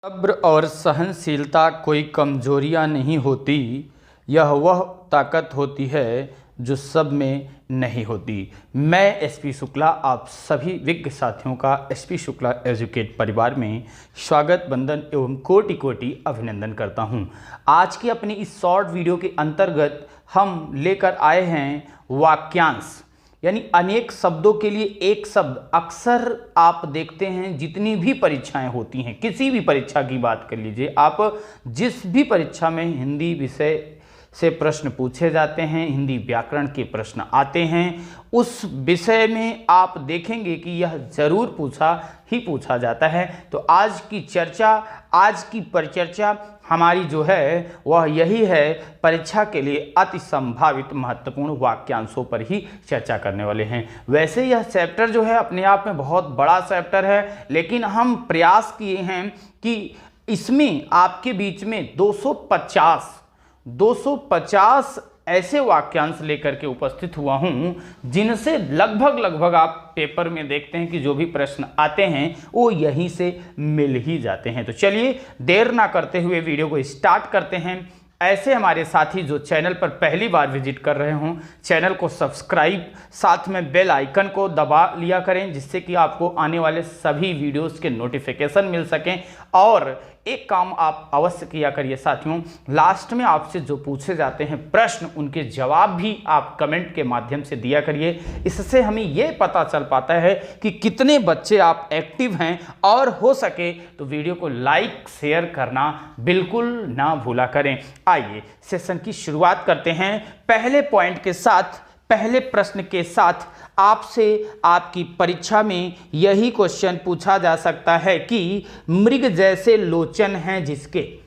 सब्र और सहनशीलता कोई कमजोरियां नहीं होती, यह वह ताकत होती है जो सब में नहीं होती। मैं एसपी शुक्ला आप सभी विज्ञ साथियों का एसपी शुक्ला एजुकेट परिवार में स्वागत, वंदन एवं कोटि कोटि अभिनंदन करता हूं। आज की अपनी इस शॉर्ट वीडियो के अंतर्गत हम लेकर आए हैं वाक्यांश, यानी अनेक शब्दों के लिए एक शब्द। अक्सर आप देखते हैं जितनी भी परीक्षाएं होती हैं, किसी भी परीक्षा की बात कर लीजिए आप, जिस भी परीक्षा में हिंदी विषय से प्रश्न पूछे जाते हैं, हिंदी व्याकरण के प्रश्न आते हैं, उस विषय में आप देखेंगे कि यह जरूर पूछा जाता है। तो आज की चर्चा, आज की परिचर्चा हमारी जो है वह यही है, परीक्षा के लिए अति संभावित महत्वपूर्ण वाक्यांशों पर ही चर्चा करने वाले हैं। वैसे यह चैप्टर जो है अपने आप में बहुत बड़ा चैप्टर है, लेकिन हम प्रयास किए हैं कि इसमें आपके बीच में 250 ऐसे वाक्यांश लेकर के उपस्थित हुआ हूं जिनसे लगभग आप पेपर में देखते हैं कि जो भी प्रश्न आते हैं वो यहीं से मिल ही जाते हैं। तो चलिए देर ना करते हुए वीडियो को स्टार्ट करते हैं। ऐसे हमारे साथी जो चैनल पर पहली बार विजिट कर रहे हों, चैनल को सब्सक्राइब, साथ में बेल आइकन को दबा लिया करें, जिससे कि आपको आने वाले सभी वीडियोस के नोटिफिकेशन मिल सकें। और एक काम आप अवश्य किया करिए साथियों, लास्ट में आपसे जो पूछे जाते हैं प्रश्न, उनके जवाब भी आप कमेंट के माध्यम से दिया करिए। इससे हमें यह पता चल पाता है कि कितने बच्चे आप एक्टिव हैं, और हो सके तो वीडियो को लाइक शेयर करना बिल्कुल ना भूला करें। आइए सेशन की शुरुआत करते हैं पहले पॉइंट के साथ, पहले प्रश्न के साथ। आपसे आपकी परीक्षा में यही क्वेश्चन पूछा जा सकता है कि मृग जैसे लोचन हैं जिसके,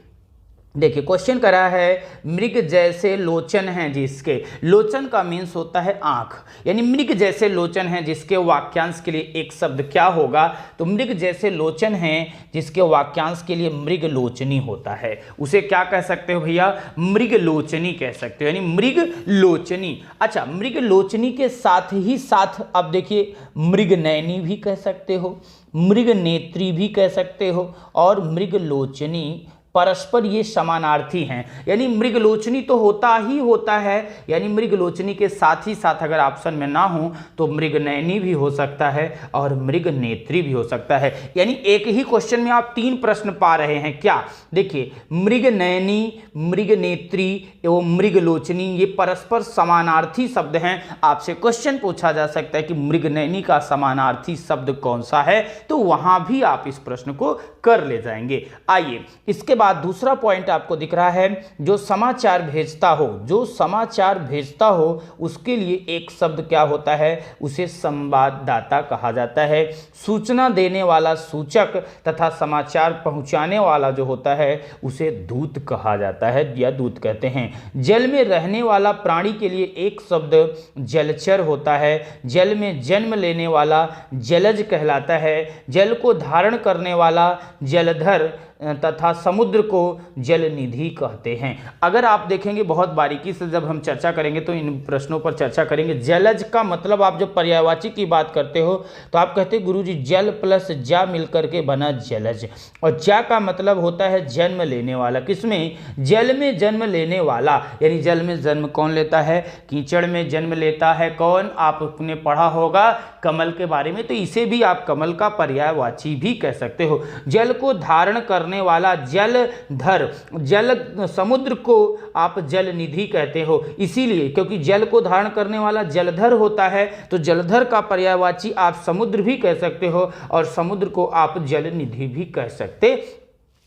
देखिए क्वेश्चन करा है मृग जैसे लोचन हैं जिसके। लोचन का मीन्स होता है आंख, यानी मृग जैसे लोचन हैं जिसके वाक्यांश के लिए एक शब्द क्या होगा, तो मृग जैसे लोचन हैं जिसके वाक्यांश के लिए मृग लोचनी होता है। उसे क्या कह सकते हो भैया, मृग लोचनी कह सकते हो, यानी मृग लोचनी। अच्छा, मृग लोचनी के साथ ही साथ अब देखिए मृग नयनी भी कह सकते हो, मृग नेत्री भी कह सकते हो, और मृग लोचनी परस्पर ये समानार्थी हैं। यानी मृगलोचनी तो होता ही होता है, यानी मृगलोचनी के साथ ही साथ अगर ऑप्शन में ना हो तो मृगनयनी भी हो सकता है और मृगनेत्री भी हो सकता है। यानी एक ही क्वेश्चन में आप 3 प्रश्न पा रहे हैं। क्या, देखिए मृगनयनी, मृगनेत्री एवं मृगलोचनी ये परस्पर समानार्थी शब्द हैं। आपसे क्वेश्चन पूछा जा सकता है कि मृगनयनी का समानार्थी शब्द कौन सा है, तो वहां भी आप इस प्रश्न को कर ले जाएंगे। आइए इसके बाद दूसरा पॉइंट आपको दिख रहा है, जो समाचार भेजता हो, जो समाचार भेजता हो उसके लिए एक शब्द क्या होता है, उसे संवाददाता कहा जाता है। सूचना देने वाला सूचक तथा समाचार पहुंचाने वाला जो होता है उसे दूत कहा जाता है या दूत कहते हैं। जल में रहने वाला प्राणी के लिए एक शब्द जलचर होता है। जल में जन्म लेने वाला जलज कहलाता है। जल को धारण करने वाला जलधर तथा समुद्र को जलनिधि कहते हैं। अगर आप देखेंगे बहुत बारीकी से जब हम चर्चा करेंगे तो इन प्रश्नों पर चर्चा करेंगे। जलज का मतलब आप जब पर्यायवाची की बात करते हो तो आप कहते हैं गुरुजी जल प्लस जा मिलकर के बना जलज, और जा का मतलब होता है जन्म लेने वाला। किसमें, जल में जन्म लेने वाला, यानी जल में जन्म कौन लेता है, कीचड़ में जन्म लेता है कौन, आपने पढ़ा होगा कमल के बारे में, तो इसे भी आप कमल का पर्यायवाची भी कह सकते हो। जल को धारण करने वाला जलधर, जल समुद्र को आप जलनिधि कहते हो, इसीलिए क्योंकि जल को धारण करने वाला जलधर होता है, तो जलधर का पर्यायवाची आप समुद्र भी कह सकते हो और समुद्र को आप जलनिधि भी कह सकते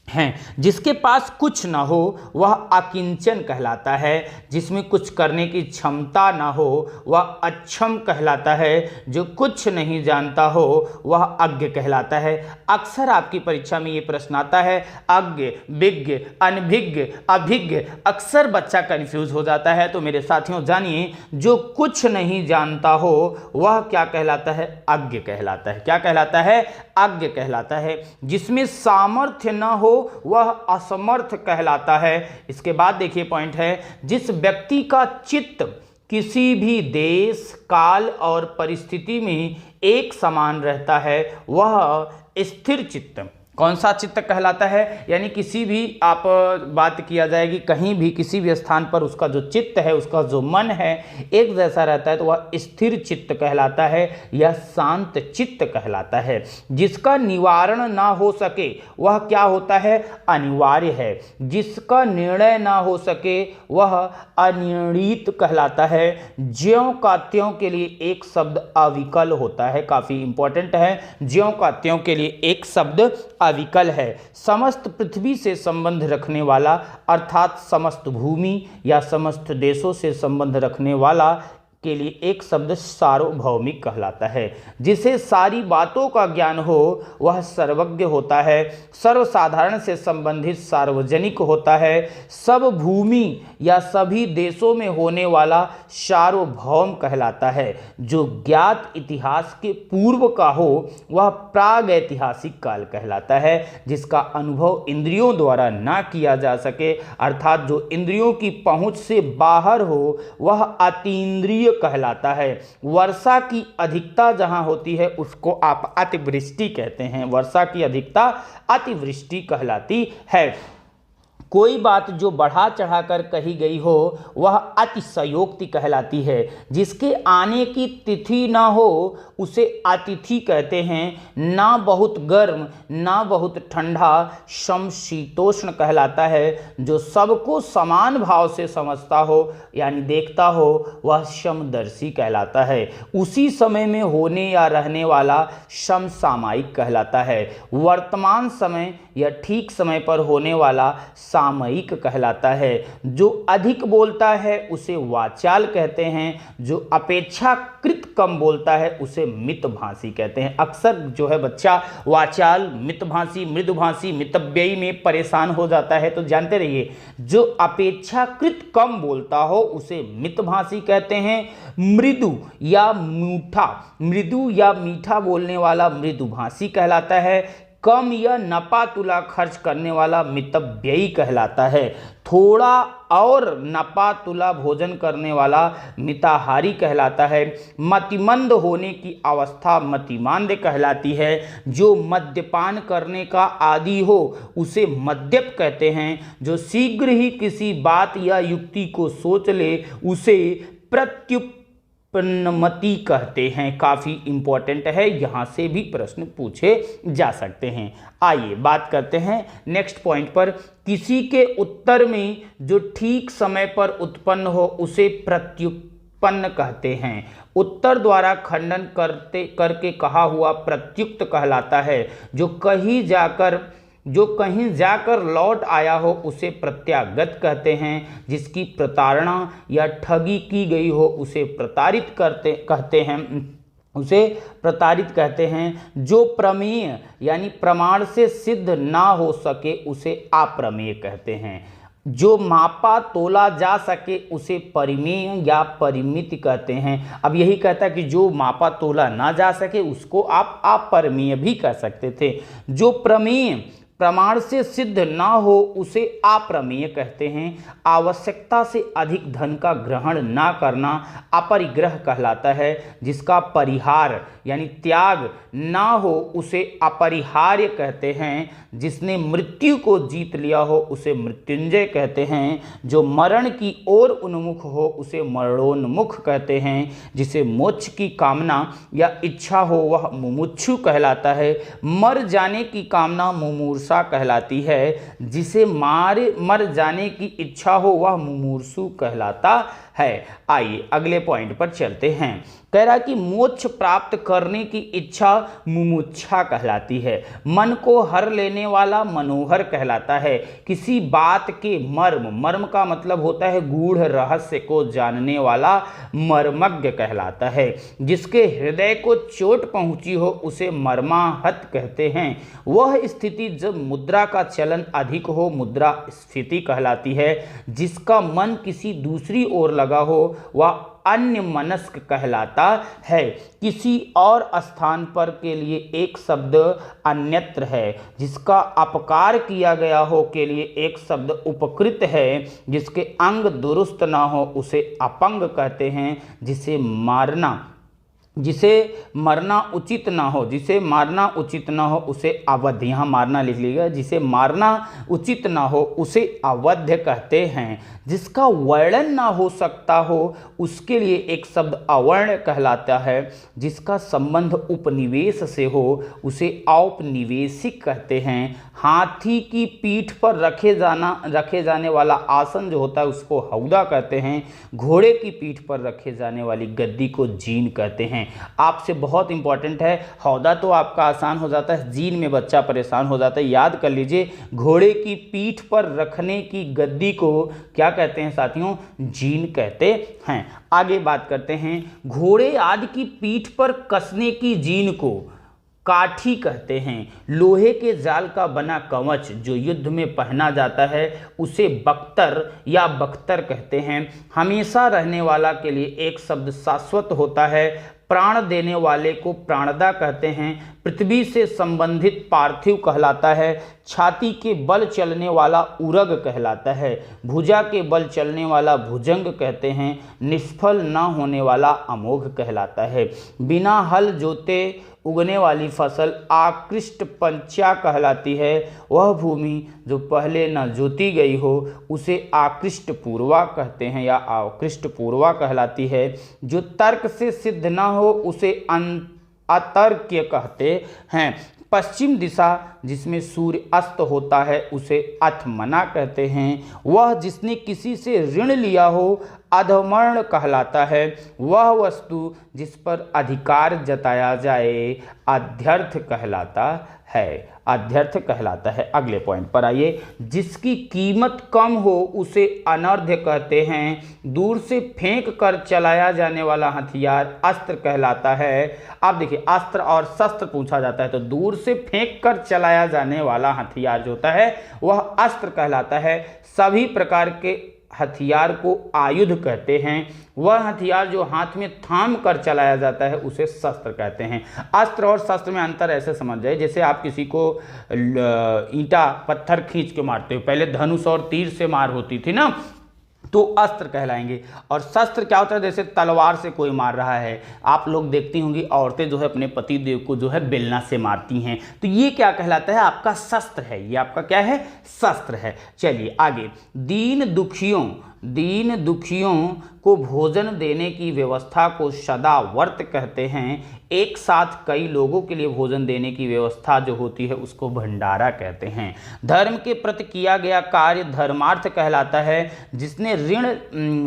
हैं। जिसके पास कुछ ना हो वह अकिंचन कहलाता है। जिसमें कुछ करने की क्षमता ना हो वह अक्षम कहलाता है। जो कुछ नहीं जानता हो वह अज्ञ कहलाता है। अक्सर आपकी परीक्षा में ये प्रश्न आता है, अज्ञ, विज्ञ, अनभिज्ञ, अभिज्ञ। अक्सर बच्चा कंफ्यूज हो जाता है। तो मेरे साथियों जानिए, जो कुछ नहीं जानता हो वह क्या कहलाता है, अज्ञ कहलाता है। क्या कहलाता है, अज्ञ कहलाता है। जिसमें सामर्थ्य न हो वह असमर्थ कहलाता है। इसके बाद देखिए पॉइंट है, जिस व्यक्ति का चित्त किसी भी देश, काल और परिस्थिति में एक समान रहता है वह स्थिर चित्त कौन सा चित्त कहलाता है? यानी किसी भी आप बात किया जाएगी कहीं भी किसी भी स्थान पर उसका जो चित्त है, उसका जो मन है एक जैसा रहता है तो वह स्थिर चित्त कहलाता है या शांत चित्त कहलाता है। जिसका निवारण ना हो सके वह क्या होता है? अनिवार्य है। जिसका निर्णय ना हो सके वह अनिर्णीत कहलाता है। ज्यों का त्यों के लिए एक शब्द अविकल होता है, काफी इंपॉर्टेंट है। ज्यों का त्यों के लिए एक शब्द अविकल है। समस्त पृथ्वी से संबंध रखने वाला अर्थात समस्त भूमि या समस्त देशों से संबंध रखने वाला के लिए एक शब्द सार्वभौमिक कहलाता है। जिसे सारी बातों का ज्ञान हो वह सर्वज्ञ होता है। सर्वसाधारण से संबंधित सार्वजनिक होता है। सब भूमि या सभी देशों में होने वाला सार्वभौम कहलाता है। जो ज्ञात इतिहास के पूर्व का हो वह प्रागैतिहासिक काल कहलाता है। जिसका अनुभव इंद्रियों द्वारा ना किया जा सके अर्थात जो इंद्रियों की पहुंच से बाहर हो वह अतीन्द्रिय कहलाता है। वर्षा की अधिकता जहां होती है उसको आप अतिवृष्टि कहते हैं। वर्षा की अधिकता अतिवृष्टि कहलाती है। कोई बात जो बढ़ा चढ़ाकर कही गई हो वह अतिशयोक्ति कहलाती है। जिसके आने की तिथि ना हो उसे अतिथि कहते हैं। ना बहुत गर्म ना बहुत ठंडा समशीतोष्ण कहलाता है। जो सबको समान भाव से समझता हो यानी देखता हो वह समदर्शी कहलाता है। उसी समय में होने या रहने वाला समसामयिक कहलाता है। वर्तमान समय या ठीक समय पर होने वाला सामयिक कहलाता है। जो अधिक बोलता है उसे वाचाल कहते हैं। जो अपेक्षाकृत कम बोलता है उसे मितभाषी कहते हैं। अक्सर जो है बच्चा वाचाल, मितभाषी, मृदुभाषी, मितव्ययी में परेशान हो जाता है, तो जानते रहिए जो अपेक्षाकृत कम बोलता हो उसे मितभाषी कहते हैं। मृदु या मीठा बोलने वाला मृदुभाषी कहलाता है। कम या नपा तुला खर्च करने वाला मितव्ययी कहलाता है। थोड़ा और नपा तुला भोजन करने वाला मिताहारी कहलाता है। मतिमंद होने की अवस्था मतिमांद कहलाती है। जो मद्यपान करने का आदी हो उसे मद्यप कहते हैं। जो शीघ्र ही किसी बात या युक्ति को सोच ले उसे प्रत्युत्पन्नमति कहते हैं। काफ़ी इंपॉर्टेंट है, यहाँ से भी प्रश्न पूछे जा सकते हैं। आइए बात करते हैं नेक्स्ट पॉइंट पर। किसी के उत्तर में जो ठीक समय पर उत्पन्न हो उसे प्रत्युत्पन्न कहते हैं। उत्तर द्वारा खंडन करके कहा हुआ प्रत्युक्त कहलाता है। जो कहीं जाकर लौट आया हो उसे प्रत्यागत कहते हैं। जिसकी प्रताड़ना या ठगी की गई हो उसे प्रताड़ित कहते हैं। जो प्रमेय यानी प्रमाण से सिद्ध ना हो सके उसे अप्रमेय कहते हैं। जो मापा तोला जा सके उसे परिमेय या परिमित कहते हैं। अब यही कहता है कि जो मापा तोला ना जा सके उसको आप अपरिमेय भी कह सकते थे। जो प्रमेय प्रमाण से सिद्ध ना हो उसे अप्रमेय कहते हैं। आवश्यकता से अधिक धन का ग्रहण ना करना अपरिग्रह कहलाता है। जिसका परिहार यानी त्याग ना हो उसे अपरिहार्य कहते हैं। जिसने मृत्यु को जीत लिया हो उसे मृत्युंजय कहते हैं। जो मरण की ओर उन्मुख हो उसे मरणोन्मुख कहते हैं। जिसे मोक्ष की कामना या इच्छा हो वह मुमुक्षु कहलाता है। मर जाने की कामना मुमूर्षा कहलाती है। जिसे मर जाने की इच्छा हो वह मुमूर्षु कहलाता है। आइए अगले पॉइंट पर चलते हैं। कह रहा कि मोक्ष प्राप्त करने की इच्छा मुमुक्षा कहलाती है। मन को हर लेने वाला मनोहर कहलाता है। किसी बात के मर्म का मतलब होता है गूढ़ रहस्य को जानने वाला मर्मज्ञ कहलाता है। जिसके हृदय को चोट पहुंची हो उसे मर्माहत कहते हैं। वह स्थिति जब मुद्रा का चलन अधिक हो मुद्रा स्फीति कहलाती है। जिसका मन किसी दूसरी ओर लगा हो वह अन्य मनस्क कहलाता है। किसी और स्थान पर के लिए एक शब्द अन्यत्र है। जिसका अपकार किया गया हो के लिए एक शब्द उपकृत है। जिसके अंग दुरुस्त ना हो उसे अपंग कहते हैं। जिसे मारना जिसे मरना उचित ना हो, जिसे मारना उचित ना हो उसे अवध्य, यहाँ मारना लिख लीजिएगा, जिसे मारना उचित ना हो उसे अवध्य कहते हैं। जिसका वर्णन ना हो सकता हो उसके लिए एक शब्द अवर्ण कहलाता है। जिसका संबंध उपनिवेश से हो उसे औपनिवेशिक कहते हैं। हाथी की पीठ पर रखे जाने वाला आसन जो होता है उसको हौदा कहते हैं। घोड़े की पीठ पर रखे जाने वाली गद्दी को जीन कहते हैं। आपसे बहुत इंपॉर्टेंट है, हौदा तो आपका आसान हो जाता है, जीन में बच्चा परेशान हो जाता है। याद कर लीजिए, घोड़े की पीठ पर रखने की गद्दी को क्या कहते हैं साथियों? जीन कहते हैं। आगे बात करते हैं, घोड़े आदि की पीठ पर कसने की जीन को काठी कहते हैं। लोहे के जाल का बना कवच जो युद्ध में पहना जाता है उसे बख्तर या बख्तर कहते हैं। हमेशा रहने वाला के लिए एक शब्द शाश्वत होता है। प्राण देने वाले को प्राणदा कहते हैं। पृथ्वी से संबंधित पार्थिव कहलाता है। छाती के बल चलने वाला उरग कहलाता है। भुजा के बल चलने वाला भुजंग कहते हैं। निष्फल न होने वाला अमोघ कहलाता है। बिना हल जोते उगने वाली फसल आकृष्ट पंचा कहलाती है। वह भूमि जो पहले न जोती गई हो उसे आकृष्ट पूर्वा कहते हैं या आकृष्ट पूर्वा कहलाती है। जो तर्क से सिद्ध न हो उसे अतर्क्य कहते हैं। पश्चिम दिशा जिसमें सूर्य अस्त होता है उसे अथमना कहते हैं। वह जिसने किसी से ऋण लिया हो अधमर्ण कहलाता है। वह वस्तु जिस पर अधिकार जताया जाए अध्यर्थ कहलाता है। अध्यर्थ कहलाता है। अगले पॉइंट पर आइए, जिसकी कीमत कम हो उसे अनर्ध्य कहते हैं। दूर से फेंक कर चलाया जाने वाला हथियार अस्त्र कहलाता है। अब देखिए, अस्त्र और शस्त्र पूछा जाता है तो दूर से फेंक कर चलाया जाने वाला हथियार जो होता है वह अस्त्र कहलाता है। सभी प्रकार के हथियार को आयुध कहते हैं। वह हथियार जो हाथ में थाम कर चलाया जाता है उसे शस्त्र कहते हैं। अस्त्र और शस्त्र में अंतर ऐसे समझ जाए, जैसे आप किसी को ईंटा पत्थर खींच के मारते हो, पहले धनुष और तीर से मार होती थी ना, तो अस्त्र कहलाएंगे। और शस्त्र क्या होता है? जैसे तलवार से कोई मार रहा है, आप लोग देखती होंगी औरतें जो है अपने पति देव को जो है बेलना से मारती हैं, तो ये क्या कहलाता है? आपका शस्त्र है। ये आपका क्या है? शस्त्र है। चलिए आगे, दीन दुखियों को भोजन देने की व्यवस्था को सदावर्त कहते हैं। एक साथ कई लोगों के लिए भोजन देने की व्यवस्था जो होती है उसको भंडारा कहते हैं। धर्म के प्रति किया गया कार्य धर्मार्थ कहलाता है। जिसने ऋण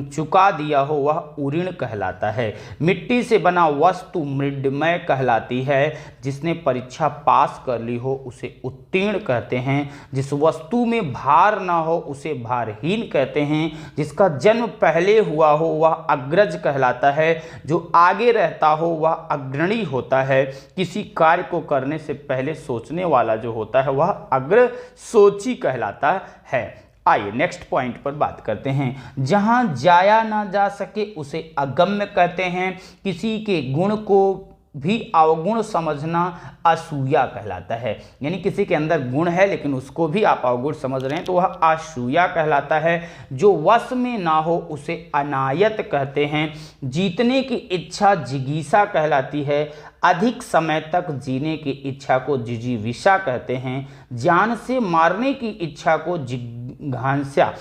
चुका दिया हो वह उऋण कहलाता है। मिट्टी से बना वस्तु मृण्मय कहलाती है। जिसने परीक्षा पास कर ली हो उसे उत्तीर्ण कहते हैं। जिस वस्तु में भार ना हो उसे भारहीन कहते हैं। जिसका जन्म पहले हुआ हो वह अग्रज कहलाता है। जो आगे रहता हो वह अग्रणी होता है। किसी कार्य को करने से पहले सोचने वाला जो होता है वह अग्र सोची कहलाता है। आइए नेक्स्ट पॉइंट पर बात करते हैं। जहां जाया ना जा सके उसे अगम्य कहते हैं। किसी के गुण को भी अवगुण समझना असूया कहलाता है। यानी किसी के अंदर गुण है लेकिन उसको भी आप अवगुण समझ रहे हैं तो वह असूया कहलाता है। जो वश में ना हो उसे अनायत कहते हैं। जीतने की इच्छा जिगीसा कहलाती है। अधिक समय तक जीने की इच्छा को जिजीविषा कहते हैं। जान से मारने की इच्छा को जिघांसा,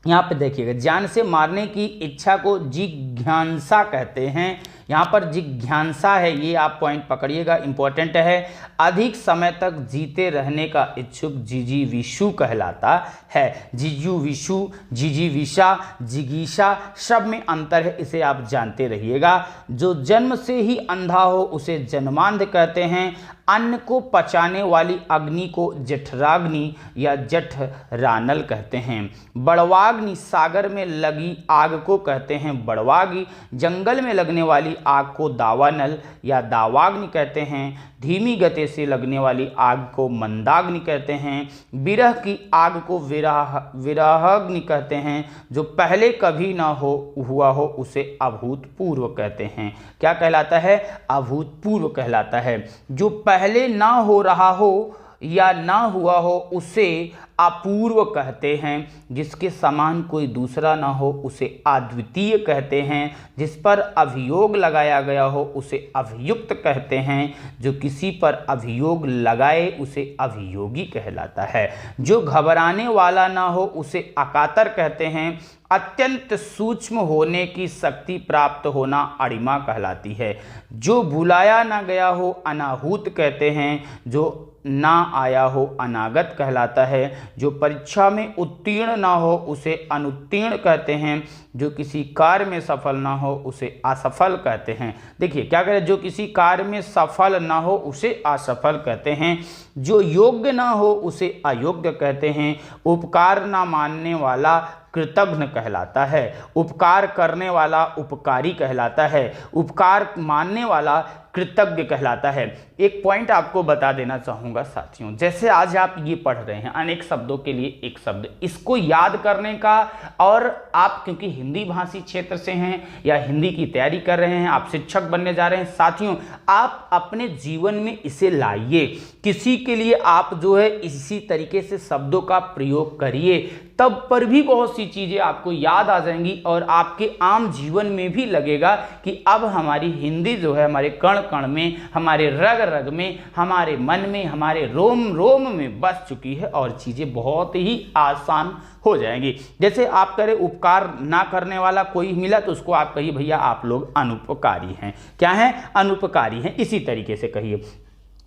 यहाँ पे देखिएगा, जान से मारने की इच्छा को जिज्ञासा कहते हैं। यहाँ पर जिज्ञासा है, ये आप पॉइंट पकड़िएगा, इंपॉर्टेंट है। अधिक समय तक जीते रहने का इच्छुक जिजीविषु कहलाता है। जिजुविषु, जिजीविषा, जिगीषा सब में अंतर है, इसे आप जानते रहिएगा। जो जन्म से ही अंधा हो उसे जन्मांध कहते हैं। अन्न को पचाने वाली अग्नि को जठराग्नि या जठरानल कहते हैं। बड़वाग्नि सागर में लगी आग को कहते हैं बड़वाग्नि। जंगल में लगने वाली आग को दावानल या दावाग्नि कहते हैं। धीमी गति से लगने वाली आग को मंदाग्नि कहते हैं। विरह की आग को विरहाग्नि कहते हैं। जो पहले कभी ना हुआ हो उसे अभूतपूर्व कहते हैं। क्या कहलाता है? अभूतपूर्व कहलाता है। जो पहले ना हो रहा हो या ना हुआ हो उसे अपूर्व कहते हैं। जिसके समान कोई दूसरा ना हो उसे अद्वितीय कहते हैं। जिस पर अभियोग लगाया गया हो उसे अभियुक्त कहते हैं। जो किसी पर अभियोग लगाए उसे अभियोगी कहलाता है। जो घबराने वाला ना हो उसे अकातर कहते हैं। अत्यंत सूक्ष्म होने की शक्ति प्राप्त होना अणिमा कहलाती है। जो बुलाया ना गया हो अनाहूत कहते हैं। जो ना आया हो अनागत कहलाता है। जो परीक्षा में उत्तीर्ण ना हो उसे अनुत्तीर्ण कहते हैं। जो किसी कार्य में सफल ना हो उसे असफल कहते हैं। देखिए क्या करें, जो किसी कार्य में सफल ना हो उसे असफल कहते हैं। जो योग्य ना हो उसे अयोग्य कहते हैं। उपकार ना मानने वाला कृतघ्न कहलाता है। उपकार करने वाला उपकारी कहलाता है। उपकार मानने वाला कृतज्ञ कहलाता है। एक पॉइंट आपको बता देना चाहूँगा साथियों, जैसे आज आप ये पढ़ रहे हैं अनेक शब्दों के लिए एक शब्द, इसको याद करने का, और आप क्योंकि हिंदी भाषी क्षेत्र से हैं या हिंदी की तैयारी कर रहे हैं, आप शिक्षक बनने जा रहे हैं साथियों, आप अपने जीवन में इसे लाइए। किसी के लिए आप जो है इसी तरीके से शब्दों का प्रयोग करिए, तब पर भी बहुत सी चीज़ें आपको याद आ जाएंगी और आपके आम जीवन में भी लगेगा कि अब हमारी हिंदी जो है हमारे कण कण में, हमारे रग रग में, हमारे मन में, हमारे रोम रोम में बस चुकी है और चीज़ें बहुत ही आसान हो जाएंगी। जैसे आप करें उपकार ना करने वाला कोई मिला तो उसको आप कहिए भैया आप लोग अनुपकारी हैं। क्या हैं? अनुपकारी हैं। इसी तरीके से कहिए।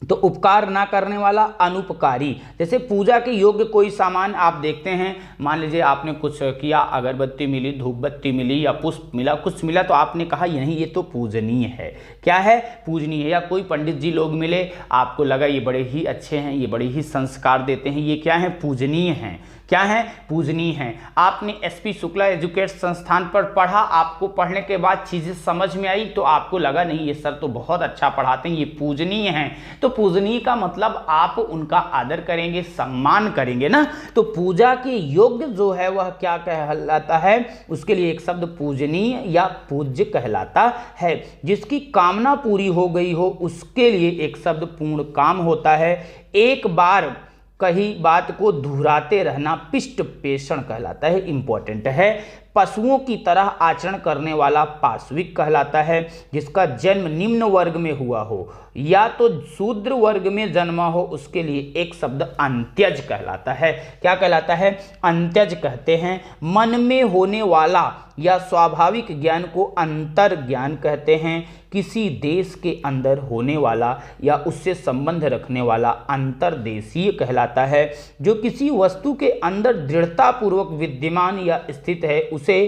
तो उपकार ना करने वाला अनुपकारी। जैसे पूजा के योग्य कोई सामान आप देखते हैं, मान लीजिए आपने कुछ किया, अगरबत्ती मिली, धूप बत्ती मिली या पुष्प मिला, कुछ मिला, तो आपने कहा नहीं ये तो पूजनीय है। क्या है? पूजनीय है। या कोई पंडित जी लोग मिले, आपको लगा ये बड़े ही अच्छे हैं, ये बड़े ही संस्कार देते हैं, ये क्या है? पूजनीय हैं। क्या है? पूजनीय हैं। आपने एसपी शुक्ला एजुकेट संस्थान पर पढ़ा, आपको पढ़ने के बाद चीज़ें समझ में आई तो आपको लगा नहीं ये सर तो बहुत अच्छा पढ़ाते हैं, ये पूजनीय हैं। तो पूजनीय का मतलब आप उनका आदर करेंगे, सम्मान करेंगे ना। तो पूजा के योग्य जो है वह क्या कहलाता है? उसके लिए एक शब्द पूजनीय या पूज्य कहलाता है। जिसकी कामना पूरी हो गई हो उसके लिए एक शब्द पूर्ण काम होता है। एक बार कही बात को दोहराते रहना पिष्ट पेषण कहलाता है। इंपॉर्टेंट है। पशुओं की तरह आचरण करने वाला पाशविक कहलाता है। जिसका जन्म निम्न वर्ग में हुआ हो या तो शूद्र वर्ग में जन्मा हो उसके लिए एक शब्द अंत्यज कहलाता है। क्या कहलाता है? अंत्यज कहते हैं। मन में होने वाला या स्वाभाविक ज्ञान को अंतर ज्ञान कहते हैं। किसी देश के अंदर होने वाला या उससे संबंध रखने वाला अंतर्देशीय कहलाता है। जो किसी वस्तु के अंदर दृढ़तापूर्वक विद्यमान या स्थित है उसे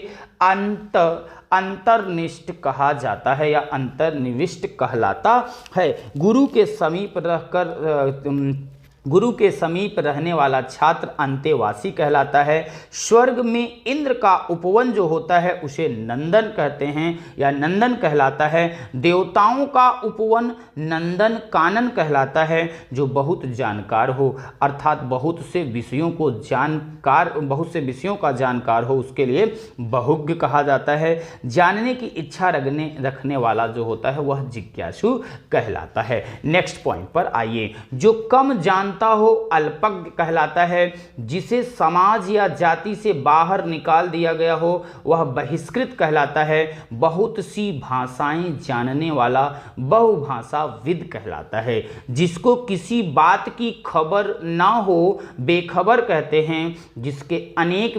अंतर्निष्ठ कहा जाता है या अंतर्निविष्ट कहलाता है। गुरु के समीप रहने वाला छात्र अंतेवासी कहलाता है। स्वर्ग में इंद्र का उपवन जो होता है उसे नंदन कहते हैं या नंदन कहलाता है। देवताओं का उपवन नंदन कानन कहलाता है। जो बहुत जानकार हो अर्थात बहुत से विषयों का जानकार हो उसके लिए बहुज्ञ कहा जाता है। जानने की इच्छा रखने वाला जो होता है वह जिज्ञासु कहलाता है। नेक्स्ट पॉइंट पर आइए। जो कम जानता हो अल्पज्ञ कहलाता है। जिसे समाज या जाति से बाहर निकाल दिया गया हो वह बहिष्कृत कहलाता है। बहुत सी भाषाएं जानने वाला बहुभाषाविद कहलाता है। जिसको किसी बात की खबर ना हो बेखबर कहते हैं। जिसने अनेक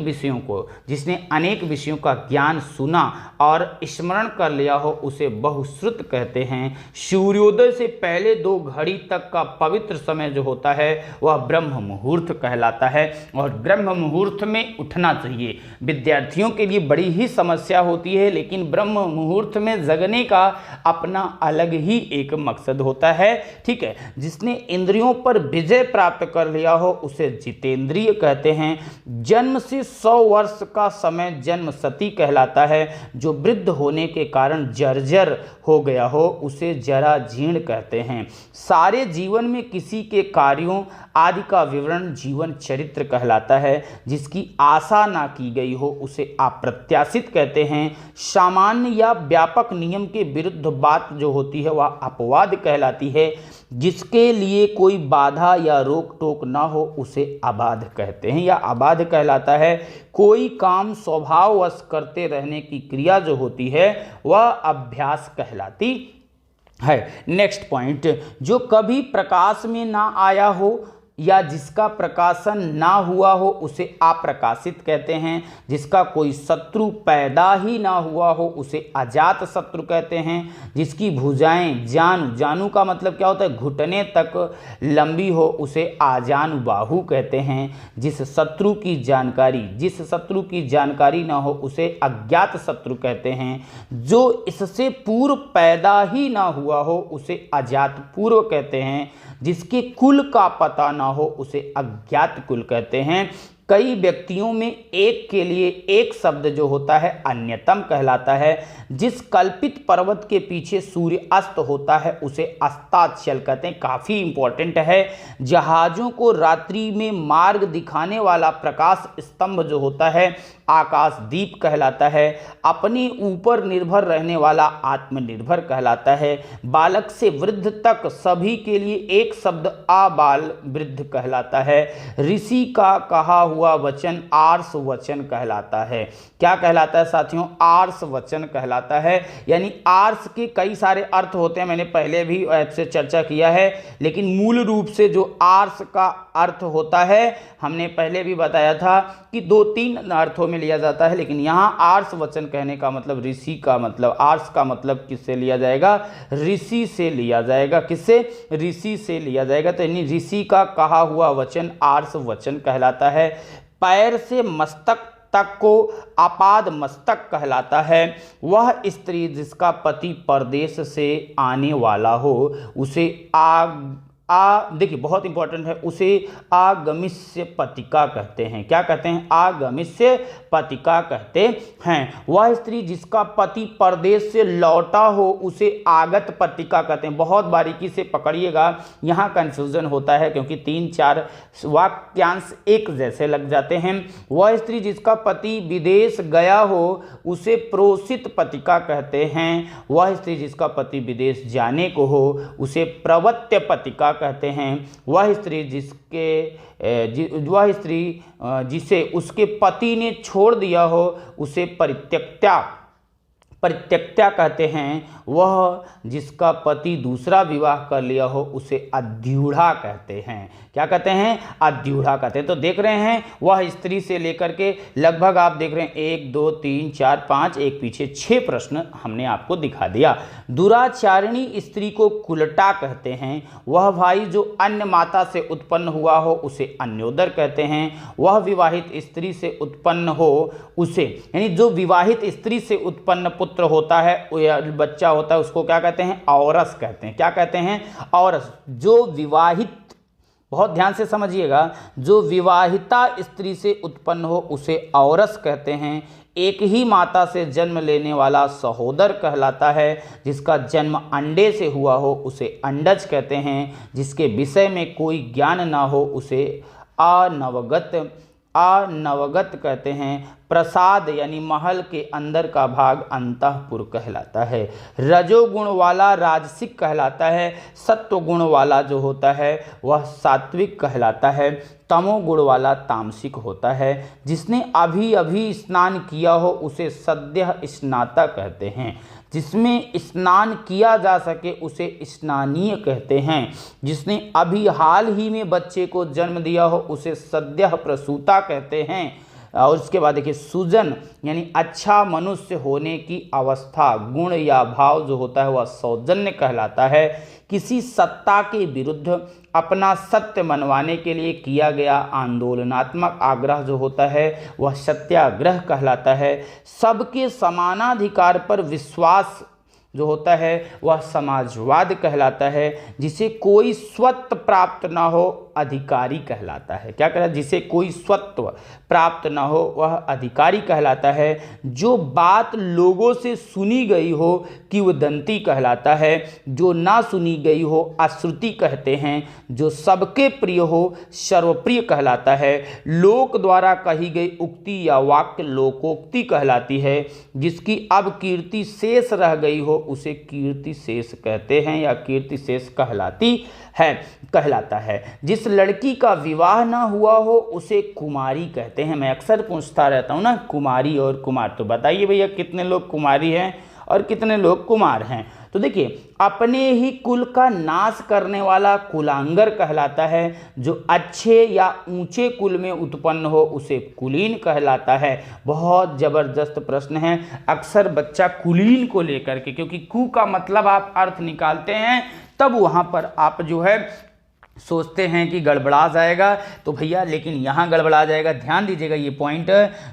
विषयों का ज्ञान सुना और स्मरण कर लिया हो उसे बहुश्रुत कहते हैं। सूर्योदय से पहले 2 घड़ी तक का पवित्र समय जो होता है वह ब्रह्म मुहूर्त कहलाता है और ब्रह्म मुहूर्त में उठना चाहिए। विद्यार्थियों के लिए बड़ी ही समस्या होती है, लेकिन ब्रह्म मुहूर्त में जगने का अपना अलग ही एक मकसद होता है। ठीक है। जिसने इंद्रियों पर विजय प्राप्त कर लिया हो उसे जितेंद्रिय कहते हैं। जन्म से 100 वर्ष का समय जन्मशती कहलाता है। जो वृद्ध होने के कारण जर्जर हो गया हो उसे जरा जीर्ण कहते हैं। सारे जीवन में किसी के कार्यों कार्यों आदि का विवरण जीवन चरित्र कहलाता है। जिसकी आशा ना की गई हो उसे अप्रत्याशित कहते हैं। सामान्य या व्यापक नियम के विरुद्ध बात जो होती है वह अपवाद कहलाती है। जिसके लिए कोई बाधा या रोक टोक ना हो उसे अबाध कहते हैं या अबाध कहलाता है। कोई काम स्वभाववश करते रहने की क्रिया जो होती है वह अभ्यास कहलाती है। नेक्स्ट पॉइंट, जो कभी प्रकाश में ना आया हो या जिसका प्रकाशन ना हुआ हो उसे अप्रकाशित कहते हैं। जिसका कोई शत्रु पैदा ही ना हुआ हो उसे अजात शत्रु कहते हैं। जिसकी भुजाएं जानू का मतलब क्या होता है, घुटने तक लंबी हो उसे आजानु बाहु कहते हैं। जिस शत्रु की जानकारी ना हो उसे अज्ञात शत्रु कहते हैं। जो इससे पूर्व पैदा ही ना हुआ हो उसे अजात पूर्व कहते हैं। जिसके कुल का पता ना हो उसे अज्ञात कुल कहते हैं। कई व्यक्तियों में एक के लिए एक शब्द जो होता है अन्यतम कहलाता है। जिस कल्पित पर्वत के पीछे सूर्य अस्त होता है उसे अस्ताचल कहते हैं। काफ़ी इंपॉर्टेंट है। जहाज़ों को रात्रि में मार्ग दिखाने वाला प्रकाश स्तंभ जो होता है आकाशदीप कहलाता है। अपने ऊपर निर्भर रहने वाला आत्मनिर्भर कहलाता है। बालक से वृद्ध तक सभी के लिए एक शब्द आबाल वृद्ध कहलाता है। ऋषि का कहा हुआ वचन आर्ष वचन कहलाता है। क्या कहलाता है साथियों, आर्ष वचन कहलाता है। यानी आर्ष के कई सारे अर्थ होते हैं, मैंने पहले भी आपसे चर्चा किया है, लेकिन मूल रूप से जो आर्ष का अर्थ होता है हमने पहले भी बताया था कि 2-3 अर्थों में लिया जाता है, लेकिन यहाँ आर्ष वचन कहने का मतलब ऋषि का मतलब, आर्ष का मतलब किससे लिया जाएगा, ऋषि से लिया जाएगा। किससे, ऋषि से लिया जाएगा। तो यानी ऋषि का कहा हुआ वचन आर्ष वचन कहलाता है। पैर से मस्तक तक को आपाद मस्तक कहलाता है। वह स्त्री जिसका पति परदेश से आने वाला हो उसे देखिए बहुत इंपॉर्टेंट है, उसे आगमिष्य पतिका कहते हैं। क्या कहते हैं, आगमिष्य पतिका कहते हैं। वह स्त्री जिसका पति परदेश से लौटा हो उसे आगत पतिका कहते हैं। बहुत बारीकी से पकड़िएगा, यहाँ कंफ्यूजन होता है क्योंकि 3-4 वाक्यांश एक जैसे लग जाते हैं। वह स्त्री जिसका पति विदेश गया हो उसे प्रोसित पतिका कहते हैं। वह स्त्री जिसका पति विदेश जाने को हो उसे प्रवत्य पतिका कहते हैं। वह स्त्री जिसे उसके पति ने छोड़ दिया हो उसे परित्यक्ता कहते हैं। वह जिसका पति दूसरा विवाह कर लिया हो उसे अद्यूढ़ा कहते हैं। क्या कहते हैं, अद्यूढ़ा कहते हैं। तो देख रहे हैं वह स्त्री से लेकर के लगभग आप देख रहे हैं 1 2 3 4 5 एक पीछे 6 प्रश्न हमने आपको दिखा दिया। दुराचारिणी स्त्री को कुलटा कहते हैं। वह भाई जो अन्य माता से उत्पन्न हुआ हो उसे अन्योदर कहते हैं। वह विवाहित स्त्री से उत्पन्न हो उसे, यानी जो विवाहित स्त्री से उत्पन्न पुत्र होता है बच्चा होता है उसको क्या कहते हैं, औरस कहते हैं। क्या कहते हैं, औरस। जो विवाहित, बहुत ध्यान से समझिएगा, जो विवाहिता स्त्री से उत्पन्न हो उसे औरस कहते हैं। एक ही माता से जन्म लेने वाला सहोदर कहलाता है। जिसका जन्म अंडे से हुआ हो उसे अंडज कहते हैं। जिसके विषय में कोई ज्ञान ना हो उसे अनवगत कहते हैं। प्रसाद यानी महल के अंदर का भाग अंतःपुर कहलाता है। रजोगुण वाला राजसिक कहलाता है। सत्वगुण वाला जो होता है वह सात्विक कहलाता है। तमोगुण वाला तामसिक होता है। जिसने अभी अभी स्नान किया हो उसे सद्यः स्नाता कहते हैं। जिसमें स्नान किया जा सके उसे स्नानीय कहते हैं। जिसने अभी हाल ही में बच्चे को जन्म दिया हो उसे सद्यः प्रसूता कहते हैं। और उसके बाद देखिए सुजन यानी अच्छा मनुष्य होने की अवस्था, गुण या भाव जो होता है वह सौजन्य कहलाता है। किसी सत्ता के विरुद्ध अपना सत्य मनवाने के लिए किया गया आंदोलनात्मक आग्रह जो होता है वह सत्याग्रह कहलाता है। सबके समानाधिकार पर विश्वास जो होता है वह समाजवाद कहलाता है। जिसे कोई स्वत्व प्राप्त ना हो अधिकारी कहलाता है। क्या कहलाता है? जिसे कोई स्वत्व प्राप्त न हो वह अधिकारी कहलाता है। जो बात लोगों से सुनी गई हो किंवदंती कहलाता है। जो ना सुनी गई हो अश्रुति कहते हैं। जो सबके प्रिय हो सर्वप्रिय कहलाता है। लोक द्वारा कही गई उक्ति या वाक्य लोकोक्ति कहलाती है। जिसकी अब कीर्ति शेष रह गई हो उसे कीर्ति शेष कहते हैं या कीर्ति शेष कहलाता है। जिस लड़की का विवाह ना हुआ हो उसे कुमारी कहते हैं। मैं अक्सर पूछता रहता हूँ ना, कुमारी और कुमार, तो बताइए भैया कितने लोग कुमारी हैं और कितने लोग कुमार हैं। तो देखिए, अपने ही कुल का नाश करने वाला कुलांगर कहलाता है। जो अच्छे या ऊंचे कुल में उत्पन्न हो उसे कुलीन कहलाता है। बहुत जबरदस्त प्रश्न है, अक्सर बच्चा कुलीन को लेकर के, क्योंकि कु का मतलब आप अर्थ निकालते हैं तब वहां पर आप जो है सोचते हैं कि गड़बड़ा जाएगा, तो भैया लेकिन यहाँ गड़बड़ा जाएगा। ध्यान दीजिएगा ये पॉइंट,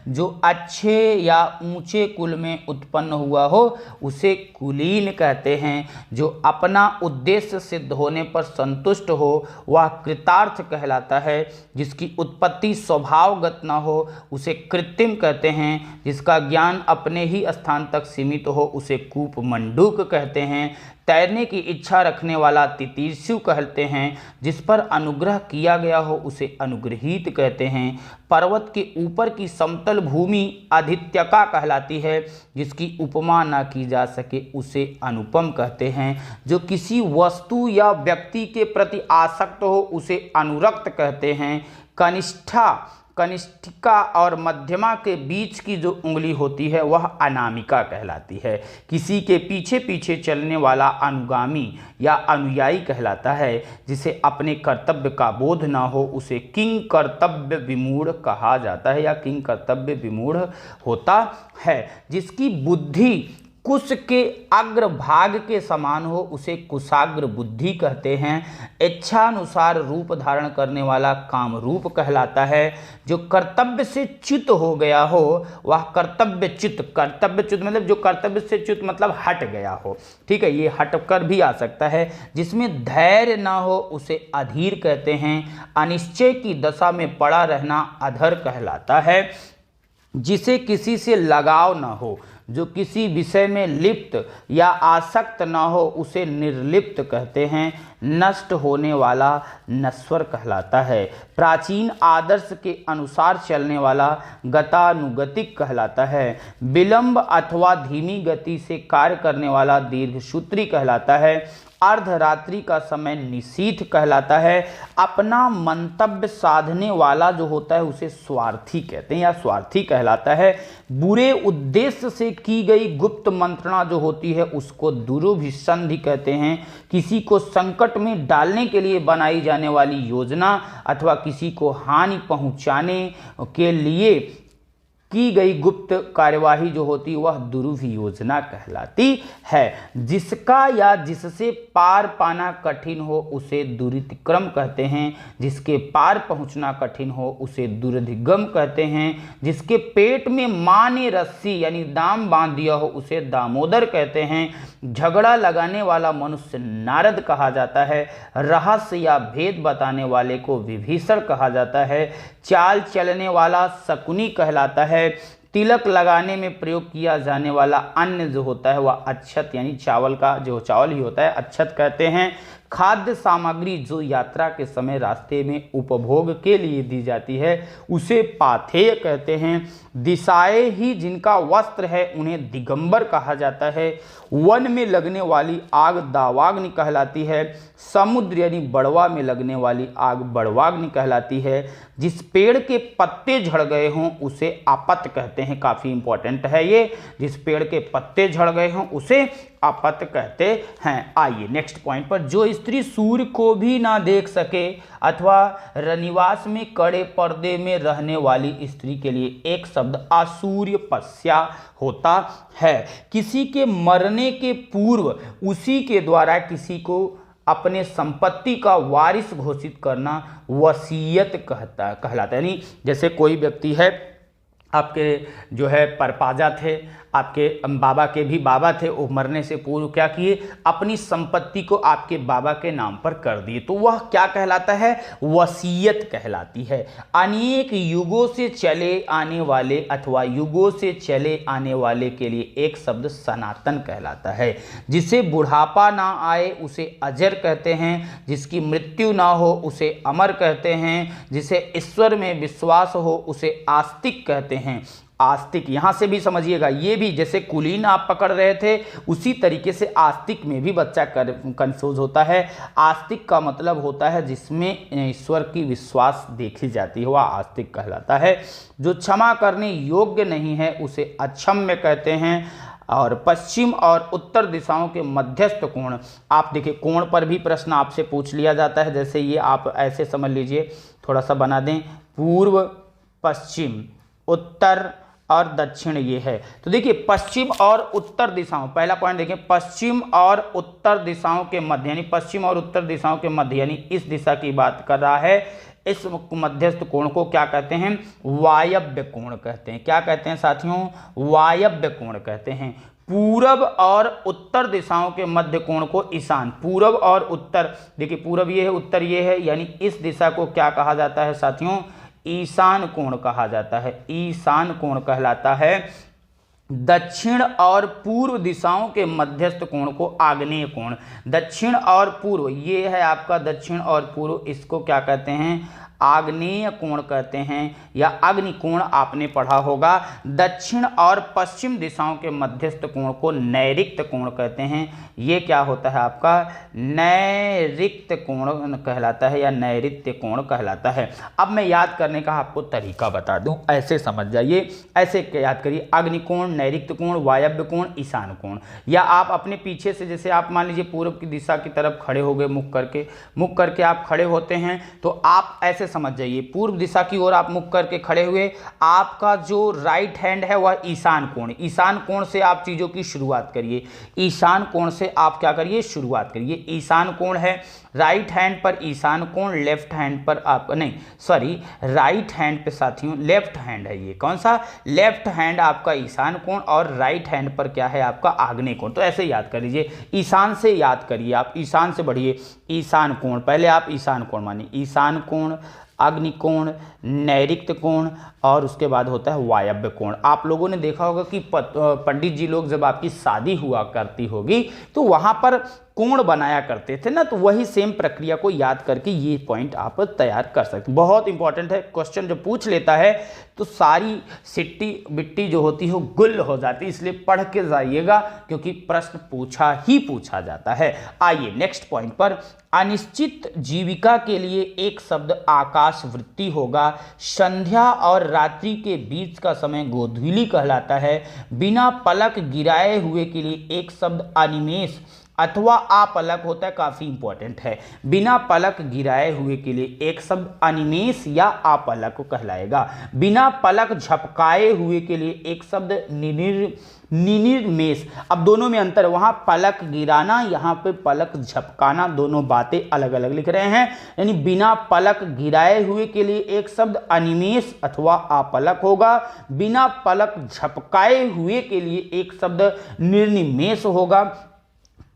जो अच्छे या ऊंचे कुल में उत्पन्न हुआ हो उसे कुलीन कहते हैं। जो अपना उद्देश्य सिद्ध होने पर संतुष्ट हो वह कृतार्थ कहलाता है। जिसकी उत्पत्ति स्वभावगत न हो उसे कृत्रिम कहते हैं। जिसका ज्ञान अपने ही स्थान तक सीमित हो उसे कूपमंडूक कहते हैं। तैरने की इच्छा रखने वाला तितीर्षु कहते हैं। जिस पर अनुग्रह किया गया हो उसे अनुग्रहीत कहते हैं। पर्वत के ऊपर की समतल भूमि आदित्यका कहलाती है। जिसकी उपमा ना की जा सके उसे अनुपम कहते हैं। जो किसी वस्तु या व्यक्ति के प्रति आसक्त हो उसे अनुरक्त कहते हैं। कनिष्ठिका और मध्यमा के बीच की जो उंगली होती है वह अनामिका कहलाती है। किसी के पीछे पीछे चलने वाला अनुगामी या अनुयायी कहलाता है। जिसे अपने कर्तव्य का बोध ना हो उसे किंग कर्तव्य विमूढ़ कहा जाता है या किंग कर्तव्य विमूढ़ होता है। जिसकी बुद्धि कुश के अग्रभाग के समान हो उसे कुशाग्र बुद्धि कहते हैं। इच्छानुसार रूप धारण करने वाला कामरूप कहलाता है। जो कर्तव्य से च्युत हो गया हो वह कर्तव्यच्युत मतलब जो कर्तव्य से च्युत मतलब हट गया हो, ठीक है, ये हट कर भी आ सकता है। जिसमें धैर्य ना हो उसे अधीर कहते हैं। अनिश्चय की दशा में पड़ा रहना अधर कहलाता है। जिसे किसी से लगाव न हो, जो किसी विषय में लिप्त या आसक्त न हो उसे निर्लिप्त कहते हैं। नष्ट होने वाला नश्वर कहलाता है। प्राचीन आदर्श के अनुसार चलने वाला गतानुगतिक कहलाता है। विलंब अथवा धीमी गति से कार्य करने वाला दीर्घसूत्री कहलाता है। अर्धरात्रि का समय निशीथ कहलाता है। अपना मंतव्य साधने वाला जो होता है उसे स्वार्थी कहते हैं या स्वार्थी कहलाता है। बुरे उद्देश्य से की गई गुप्त मंत्रणा जो होती है उसको दुरुभिसंधि कहते हैं। किसी को संकट में डालने के लिए बनाई जाने वाली योजना अथवा किसी को हानि पहुंचाने के लिए की गई गुप्त कार्यवाही जो होती है वह दुर्व्योजना कहलाती है। जिसका या जिससे पार पाना कठिन हो उसे दुरितिक्रम कहते हैं। जिसके पार पहुंचना कठिन हो उसे दुर्धिगम कहते हैं। जिसके पेट में माँ ने रस्सी यानी दाम बांध दिया हो उसे दामोदर कहते हैं। झगड़ा लगाने वाला मनुष्य नारद कहा जाता है। रहस्य या भेद बताने वाले को विभीषण कहा जाता है। चाल चलने वाला शकुनी कहलाता है। तिलक लगाने में प्रयोग किया जाने वाला अन्न जो होता है वह अच्छत यानी चावल का जो चावल ही होता है अच्छत कहते हैं। खाद्य सामग्री जो यात्रा के समय रास्ते में उपभोग के लिए दी जाती है उसे पाथेय कहते हैं। दिशाएं ही जिनका वस्त्र है उन्हें दिगंबर कहा जाता है। वन में लगने वाली आग दावाग्नि कहलाती है। समुद्र यानी बड़वा में लगने वाली आग बड़वाग्नि कहलाती है। जिस पेड़ के पत्ते झड़ गए हों उसे आपत कहते हैं। काफ़ी इंपॉर्टेंट है ये, जिस पेड़ के पत्ते झड़ गए हों उसे आपत कहते हैं। आइए नेक्स्ट पॉइंट पर, जो स्त्री सूर्य को भी ना देख सके अथवा रनिवास में कड़े पर्दे में रहने वाली स्त्री के लिए एक शब्द असूर्यपस्या होता है। किसी के मरने के पूर्व उसी के द्वारा किसी को अपने संपत्ति का वारिस घोषित करना वसीयत कहलाता है। यानी जैसे कोई व्यक्ति है, आपके जो है परपाजा थे, आपके बाबा के भी बाबा थे, वो मरने से पूर्व क्या किए, अपनी संपत्ति को आपके बाबा के नाम पर कर दिए, तो वह क्या कहलाता है, वसीयत कहलाती है। अनेक युगों से चले आने वाले अथवा युगों से चले आने वाले के लिए एक शब्द सनातन कहलाता है। जिसे बुढ़ापा ना आए उसे अजर कहते हैं, जिसकी मृत्यु ना हो उसे अमर कहते हैं, जिसे ईश्वर में विश्वास हो उसे आस्तिक कहते हैं। आस्तिक यहां से भी समझिएगा, ये भी जैसे कुलीन आप पकड़ रहे थे उसी तरीके से आस्तिक में भी बच्चा कंफ्यूज होता है। आस्तिक का मतलब होता है जिसमें ईश्वर की विश्वास देखी जाती है, वह आस्तिक कहलाता है। जो क्षमा करने योग्य नहीं है उसे अक्षम्य कहते हैं। और पश्चिम और उत्तर दिशाओं के मध्यस्थ कोण, आप देखिए कोण पर भी प्रश्न आपसे पूछ लिया जाता है। जैसे ये आप ऐसे समझ लीजिए, थोड़ा सा बना दें, पूर्व, पश्चिम, उत्तर और दक्षिण ये है। तो देखिए पश्चिम और उत्तर दिशाओं, पहला पॉइंट देखें, पश्चिम और उत्तर दिशाओं के मध्य, यानी पश्चिम और उत्तर दिशाओं के मध्य, यानी इस दिशा की बात कर रहा है। इस मध्यस्थ कोण को क्या कहते हैं, वायव्य कोण कहते हैं। क्या कहते हैं साथियों, वायव्य कोण कहते हैं। पूरब और उत्तर दिशाओं के मध्य कोण को ईशान, पूरब और उत्तर, देखिए पूरब ये है, उत्तर ये है, यानी इस दिशा को क्या कहा जाता है साथियों, ईशान कोण कहा जाता है, ईशान कोण कहलाता है। दक्षिण और पूर्व दिशाओं के मध्यस्थ कोण को आग्नेय कोण, दक्षिण और पूर्व ये है आपका दक्षिण और पूर्व, इसको क्या कहते हैं, आग्नेय कोण कहते हैं, या अग्निकोण आपने पढ़ा होगा। दक्षिण और पश्चिम दिशाओं के मध्यस्थ कोण को नैऋत्य कोण कहते हैं। ये क्या होता है आपका, नैऋत्य कोण कहलाता है, या नैऋत्य कोण कहलाता है। अब मैं याद करने का आपको तरीका बता दूं, ऐसे समझ जाइए, ऐसे याद करिए, अग्निकोण, नैऋत्य कोण, वायव्य कोण, ईशान कोण। या आप अपने पीछे से, जैसे आप मान लीजिए पूर्व की दिशा की तरफ खड़े हो गए, मुख करके आप खड़े होते हैं, तो आप ऐसे समझ जाइए, पूर्व दिशा की ओर आप मुख करके खड़े हुए, आपका जो राइट हैंड है वह ईशान कोण, ईशान कोण से आप चीजों की शुरुआत करिए, ईशान कोण से आप क्या करिए, शुरुआत करिए। ईशान कोण है, राइट हैंड पर ईशान कोण, लेफ्ट हैंड पर आप नहीं सॉरी राइट हैंड पे साथियों लेफ्ट हैंड है, ये कौन सा, लेफ्ट हैंड आपका ईशान कोण, और राइट हैंड पर क्या है आपका आग्नेय कोण। तो ऐसे याद कर लीजिए, ईशान से याद करिए, आप ईशान से बढ़िए, ईशान कोण, पहले आप ईशान कोण मानिए, ईशान कोण, अग्निकोण, नैऋत्य कोण, और उसके बाद होता है वायव्य कोण। आप लोगों ने देखा होगा कि पंडित जी लोग जब आपकी शादी हुआ करती होगी तो वहां पर कोण बनाया करते थे ना, तो वही सेम प्रक्रिया को याद करके ये पॉइंट आप तैयार कर सकते हैं। बहुत इंपॉर्टेंट है, क्वेश्चन जो पूछ लेता है तो सारी सिट्टी बिट्टी जो होती है गुल हो जाती है, इसलिए पढ़ के जाइएगा क्योंकि प्रश्न पूछा ही पूछा जाता है। आइए नेक्स्ट पॉइंट पर, अनिश्चित जीविका के लिए एक शब्द आकाश वृत्ति होगा। संध्या और रात्रि के बीच का समय गोधूली कहलाता है। बिना पलक गिराए हुए के लिए एक शब्द अनिमेष अथवा अपलक होता है, काफी इंपॉर्टेंट है। बिना पलक गिराए हुए के लिए एक शब्द अनिमेष या अपलक कहलाएगा। बिना पलक झपकाए हुए के लिए एक शब्द निनिर्मेष। अब दोनों में अंतर, वहां पलक गिराना, यहाँ पे पलक झपकाना, दोनों बातें अलग अलग लिख रहे हैं। यानी बिना पलक गिराए हुए के लिए एक शब्द अनिमेष अथवा अपलक होगा। बिना पलक झपकाए हुए के लिए एक शब्द निर्निमेष होगा।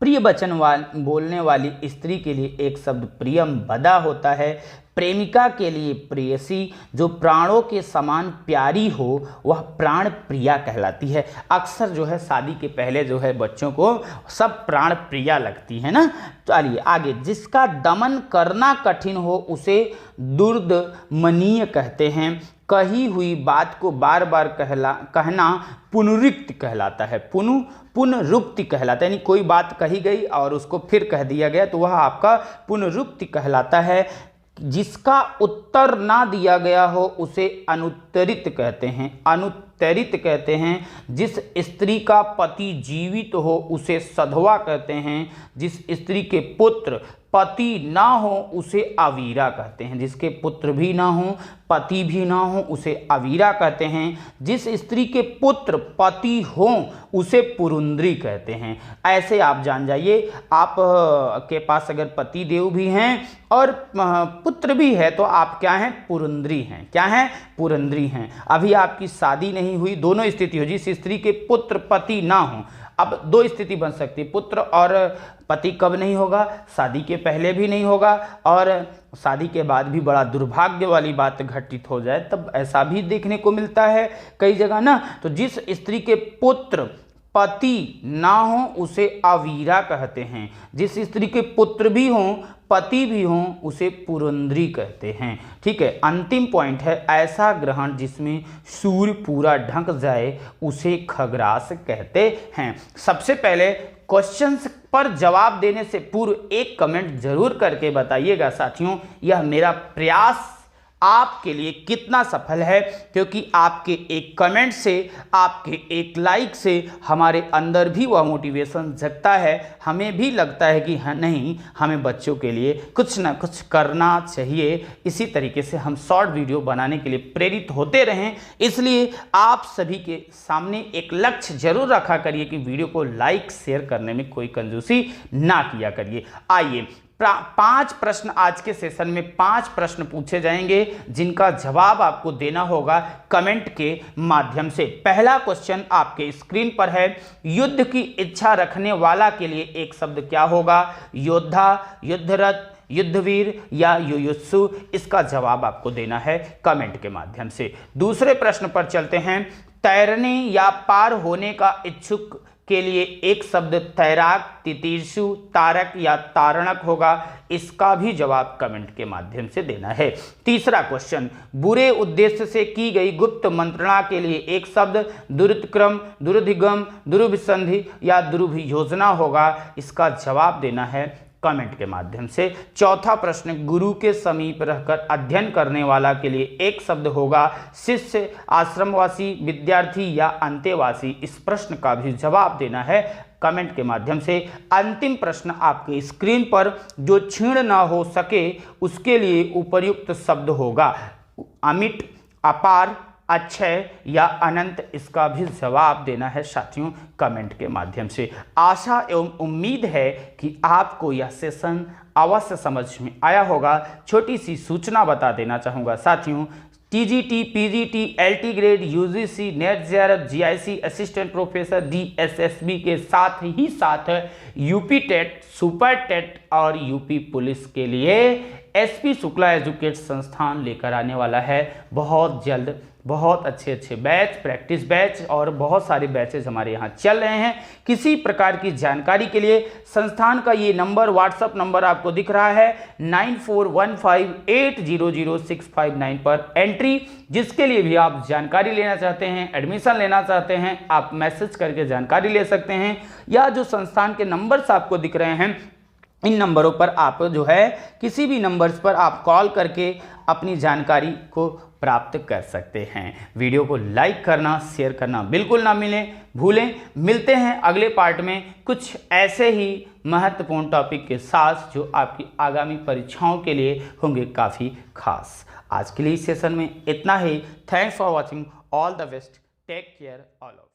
प्रिय वचन बोलने वाली स्त्री के लिए एक शब्द प्रियम बदा होता है। प्रेमिका के लिए प्रेयसी, जो प्राणों के समान प्यारी हो वह प्राण प्रिया कहलाती है। अक्सर जो है शादी के पहले जो है बच्चों को सब प्राण प्रिया लगती है ना। चलिए आगे, जिसका दमन करना कठिन हो उसे दुर्दमनीय कहते हैं। कही हुई बात को बार बार कहना पुनरुक्ति कहलाता है। पुनरुक्ति कहलाता है, यानी कोई बात कही गई और उसको फिर कह दिया गया तो वह आपका पुनरुक्ति कहलाता है। जिसका उत्तर ना दिया गया हो उसे अनुत्तरित कहते हैं। अनुत्तरित कहते हैं। जिस स्त्री का पति जीवित हो उसे सधवा कहते हैं। जिस स्त्री के पुत्र पति ना हो उसे अवीरा कहते हैं। जिसके पुत्र भी ना हो पति भी ना हो उसे अवीरा कहते हैं। जिस स्त्री के पुत्र पति हो उसे पुरुंद्री कहते हैं। ऐसे आप जान जाइए, आप के पास अगर पति देव भी हैं और पुत्र भी है तो आप क्या हैं, पुरुंद्री हैं। क्या हैं, पुरुंद्री हैं। अभी आपकी शादी नहीं नहीं हुई, दोनों स्थिति हो, जिस स्त्री के पुत्र पति ना हो। अब दो स्थिति बन सकती है, पुत्र और पति कब नहीं होगा, शादी के पहले भी नहीं होगा और शादी के बाद भी बड़ा दुर्भाग्य वाली बात घटित हो जाए, तब ऐसा भी देखने को मिलता है कई जगह ना। तो जिस स्त्री के पुत्र पति ना हो उसे अवीरा कहते हैं, जिस स्त्री के पुत्र भी हों पति भी हों उसे पुरंदरी कहते हैं। ठीक है, अंतिम पॉइंट है, ऐसा ग्रहण जिसमें सूर्य पूरा ढक जाए उसे खग्रास कहते हैं। सबसे पहले क्वेश्चंस पर जवाब देने से पूर्व एक कमेंट जरूर करके बताइएगा साथियों, यह मेरा प्रयास आपके लिए कितना सफल है, क्योंकि आपके एक कमेंट से, आपके एक लाइक से हमारे अंदर भी वह मोटिवेशन जगता है, हमें भी लगता है कि हाँ नहीं, हमें बच्चों के लिए कुछ ना कुछ करना चाहिए। इसी तरीके से हम शॉर्ट वीडियो बनाने के लिए प्रेरित होते रहें, इसलिए आप सभी के सामने एक लक्ष्य जरूर रखा करिए कि वीडियो को लाइक शेयर करने में कोई कंजूसी ना किया करिए। आइए 5 प्रश्न, आज के सेशन में 5 प्रश्न पूछे जाएंगे जिनका जवाब आपको देना होगा कमेंट के माध्यम से। पहला क्वेश्चन आपके स्क्रीन पर है, युद्ध की इच्छा रखने वाला के लिए एक शब्द क्या होगा, योद्धा, युद्धरत, युद्धवीर या युयुत्सु। इसका जवाब आपको देना है कमेंट के माध्यम से। दूसरे प्रश्न पर चलते हैं, तैरने या पार होने का इच्छुक के लिए एक शब्द तैराक, तितीर्षु, तारक या तारणक होगा। इसका भी जवाब कमेंट के माध्यम से देना है। तीसरा क्वेश्चन, बुरे उद्देश्य से की गई गुप्त मंत्रणा के लिए एक शब्द दुरुत्क्रम, दुरुधिगम, दुरुभिसंधि या दुरुभियोजना होगा। इसका जवाब देना है कमेंट के माध्यम से। चौथा प्रश्न, गुरु के समीप रहकर अध्ययन करने वाला के लिए एक शब्द होगा शिष्य, आश्रमवासी, विद्यार्थी या अंतेवासी। इस प्रश्न का भी जवाब देना है कमेंट के माध्यम से। अंतिम प्रश्न आपके स्क्रीन पर, जो क्षीण ना हो सके उसके लिए उपयुक्त शब्द होगा अमिट, अपार, अक्षय या अनंत। इसका भी जवाब देना है साथियों कमेंट के माध्यम से। आशा एवं उम्मीद है कि आपको यह सेशन अवश्य समझ में आया होगा। छोटी सी सूचना बता देना चाहूँगा साथियों, TGT, PGT, LT grade, UGC, net JRF, GIC, assistant professor, DSSB के साथ ही साथ यूपी टेट, सुपर टेट और यूपी पुलिस के लिए एसपी शुक्ला एजुकेट संस्थान लेकर आने वाला है बहुत जल्द। बहुत अच्छे बैच, प्रैक्टिस बैच और बहुत सारे बैचेस हमारे यहाँ चल रहे हैं। किसी प्रकार की जानकारी के लिए संस्थान का ये नंबर, व्हाट्सएप नंबर आपको दिख रहा है 9415800659 पर एंट्री। जिसके लिए भी आप जानकारी लेना चाहते हैं, एडमिशन लेना चाहते हैं, आप मैसेज करके जानकारी ले सकते हैं, या जो संस्थान के नंबर्स आपको दिख रहे हैं इन नंबरों पर आप जो है किसी भी नंबर्स पर आप कॉल करके अपनी जानकारी को प्राप्त कर सकते हैं। वीडियो को लाइक करना, शेयर करना बिल्कुल ना भूलें। मिलते हैं अगले पार्ट में कुछ ऐसे ही महत्वपूर्ण टॉपिक के साथ जो आपकी आगामी परीक्षाओं के लिए होंगे काफ़ी खास। आज के लिए इस सेशन में इतना ही। Thanks for watching, all the best, take care all of.